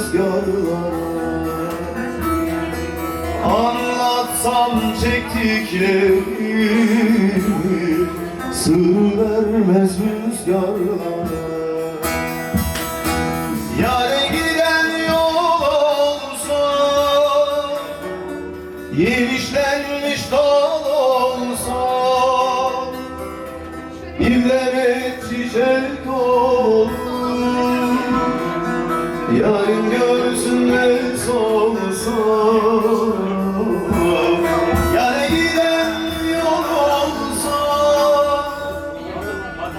rüzgarlara. Anlatsam çektiklerimi sır vermez rüzgarlara. Yâre giden yol olsa, yemişlenmiş dal olsa, bir demet çiçek olur, yarın göğsünde solsa. Yâre giden yol olsa,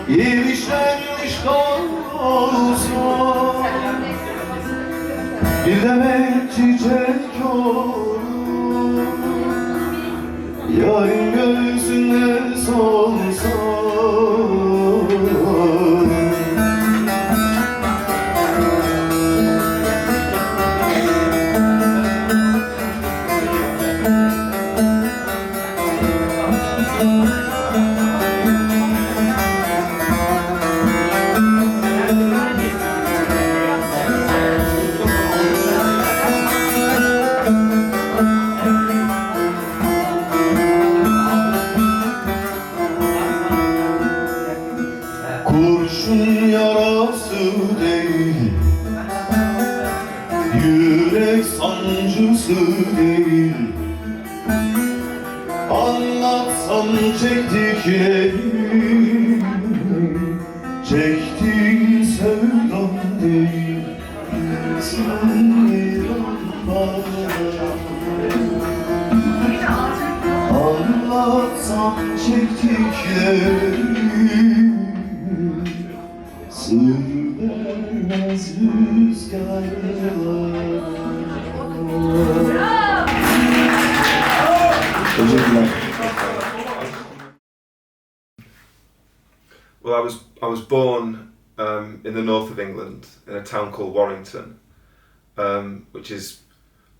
yemişlenmiş dal olsa, bir demet çiçek olur, yarın göğsünde solsa. Kurşun yarası değil, yürek sancısı değil. Anlatsam çektiklerimi, çektiğin sevdam değil. Sen bir anlatsam çektiklerimi, sır vermez rüzgarlar. Teşekkürler. Well, I was born in the north of England in a town called Warrington, which is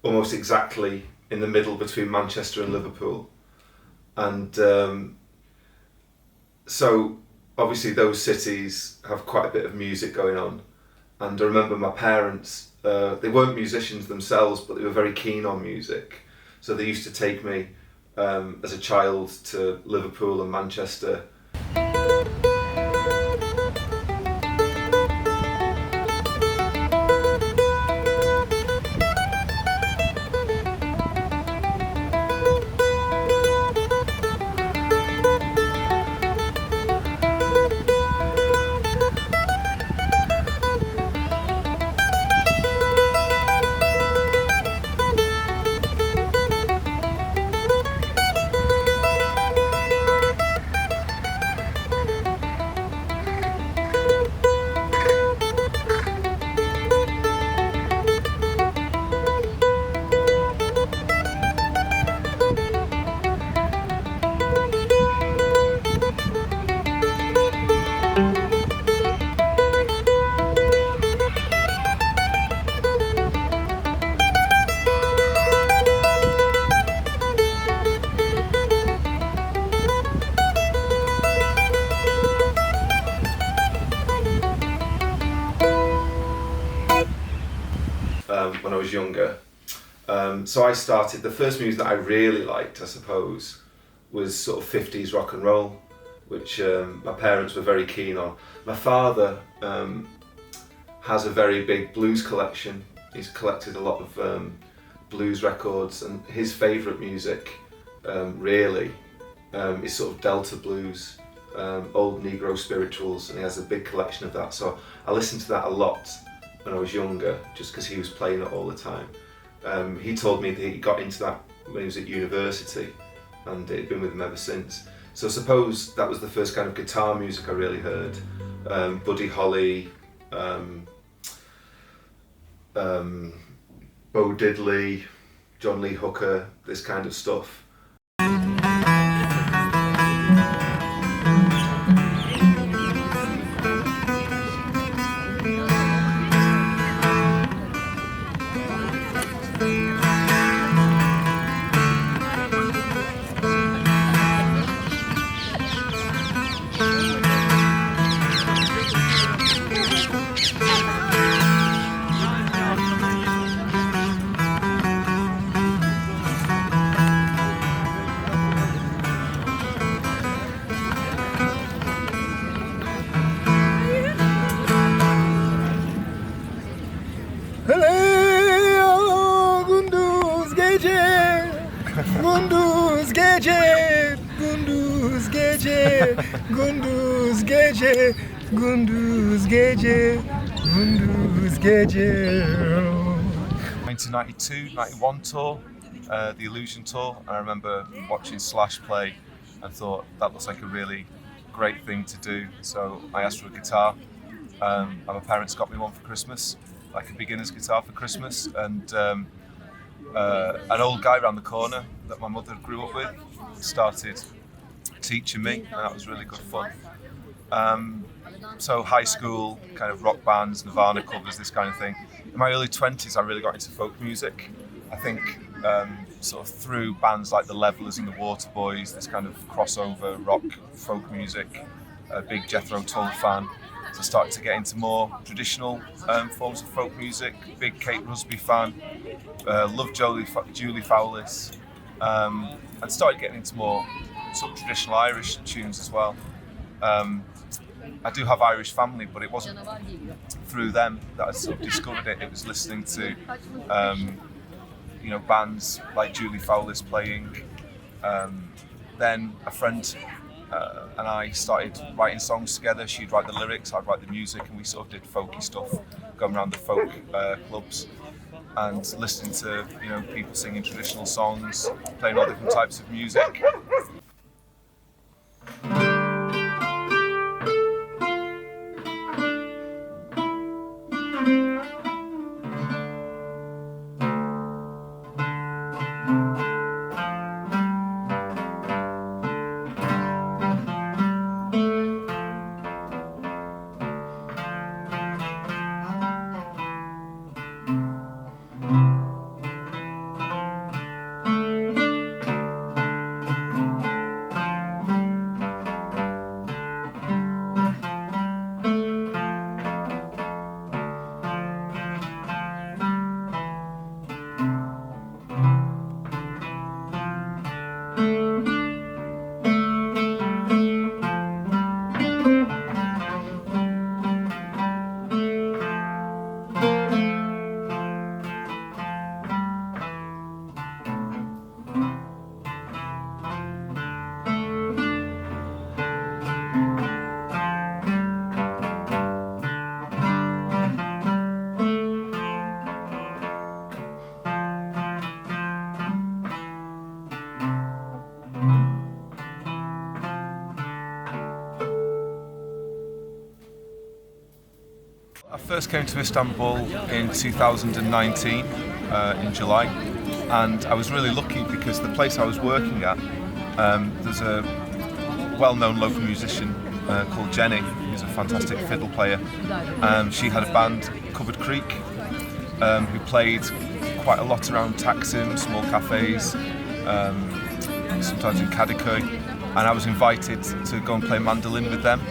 almost exactly in the middle between Manchester and Liverpool, and so obviously those cities have quite a bit of music going on. And I remember my parents, they weren't musicians themselves, but they were very keen on music, so they used to take me as a child to Liverpool and Manchester. When I was younger, so I started, the first music that I really liked, I suppose, was sort of 50s rock and roll, which my parents were very keen on. My father has a very big blues collection. He's collected a lot of blues records, and his favourite music really is sort of Delta blues, old Negro spirituals, and he has a big collection of that. So I listened to that a lot when I was younger, just because he was playing it all the time. He told me that he got into that when he was at university, and it had been with him ever since. So I suppose that was the first kind of guitar music I really heard. Buddy Holly, Bo Diddley, John Lee Hooker, this kind of stuff. Gündüz gece, gündüz gece, gündüz gece, gündüz gece, gündüz gece. 1992-91 tour, the Illusion tour, and I remember watching Slash play and thought that looks like a really great thing to do. So I asked for a guitar, and my parents got me one for Christmas, like a beginner's guitar for Christmas, and an old guy around the corner that my mother grew up with started teaching me, and that was really good fun. So high school, kind of rock bands, Nirvana covers, this kind of thing. In my early 20s, I really got into folk music. I think sort of through bands like the Levellers and the Waterboys, this kind of crossover rock folk music, a big Jethro Tull fan. So I started to get into more traditional forms of folk music, big Kate Rusby fan, loved Julie Fowlis, and started getting into more sort of traditional Irish tunes as well. I do have Irish family, but it wasn't through them that I sort of discovered it. It was listening to bands like Julie Fowlis playing. Then a friend and I started writing songs together. She'd write the lyrics, I'd write the music, and we sort of did folky stuff, going around the folk clubs and listening to people singing traditional songs, playing all different types of music. I first came to Istanbul in 2019, in July, and I was really lucky because the place I was working at, there's a well-known local musician called Jenny, who's a fantastic fiddle player. She had a band, Covered Creek, who played quite a lot around Taksim, small cafes, sometimes in Kadıköy, and I was invited to go and play mandolin with them.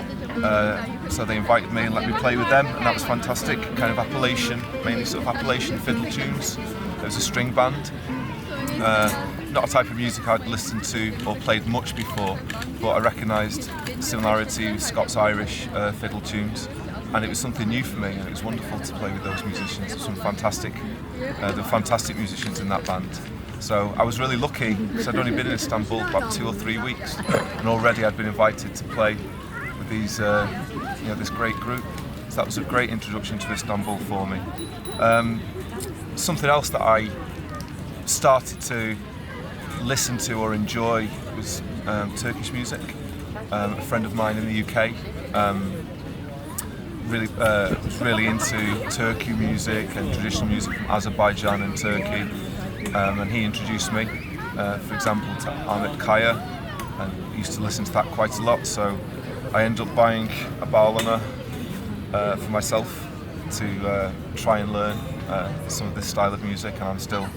So they invited me and let me play with them, and that was fantastic. Kind of Appalachian, mainly sort of Appalachian fiddle tunes. There was a string band. Not a type of music I'd listened to or played much before, but I recognised similarity with Scots-Irish fiddle tunes, and it was something new for me, and it was wonderful to play with those musicians. There were fantastic musicians in that band. So I was really lucky because I'd only been in Istanbul about 2 or 3 weeks, and already I'd been invited to play with these, this great group. So that was a great introduction to Istanbul for me. Something else that I started to listen to or enjoy was Turkish music. A friend of mine in the UK was really into Türkü music and traditional music from Azerbaijan and Turkey, and he introduced me, for example, to Ahmet Kaya, and I used to listen to that quite a lot. So I ended up buying a bağlama for myself to try and learn some of this style of music, and I'm still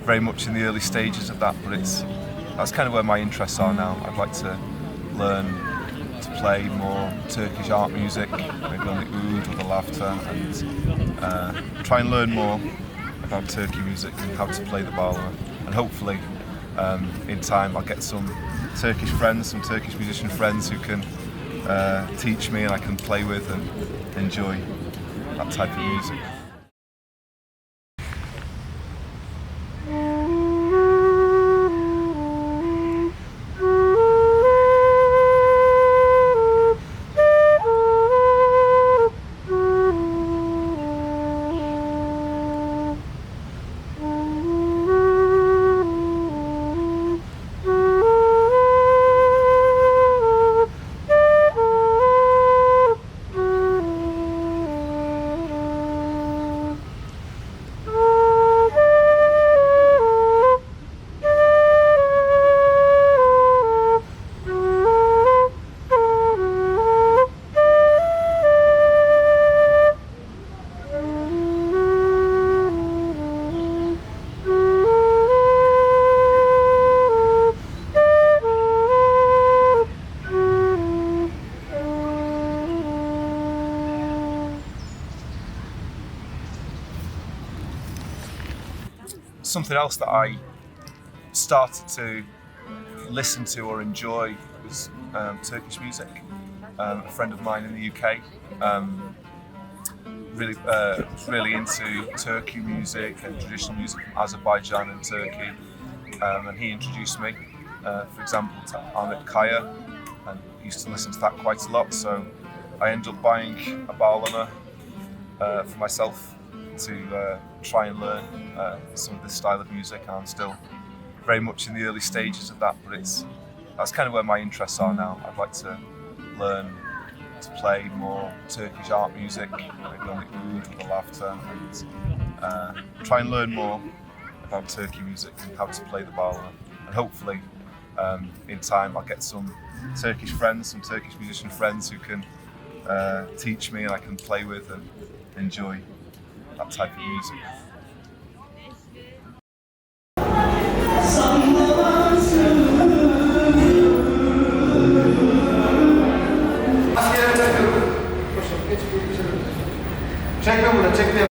very much in the early stages of that, but that's kind of where my interests are now. I'd like to learn to play more Turkish art music, maybe on the oud or the lafta, and try and learn more about Turkey music and how to play the bağlama. And hopefully in time I'll get some Turkish friends, some Turkish musician friends who can teach me and I can play with and enjoy that type of music. something else that I started to listen to or enjoy was Turkish music. A friend of mine in the UK was really into Turkey music and traditional music from Azerbaijan and Turkey, and he introduced me, for example, to Ahmet Kaya, and used to listen to that quite a lot. So I ended up buying a bağlama for myself to try and learn some of this style of music. And I'm still very much in the early stages of that, but that's kind of where my interests are now. I'd like to learn to play more Turkish art music, maybe on the oud or the lavta, and try and learn more about Turkey music and how to play the bağlama. And hopefully, in time, I'll get some Turkish friends, some Turkish musician friends who can teach me and I can play with and enjoy that type of music. Çekme bunu, çekme.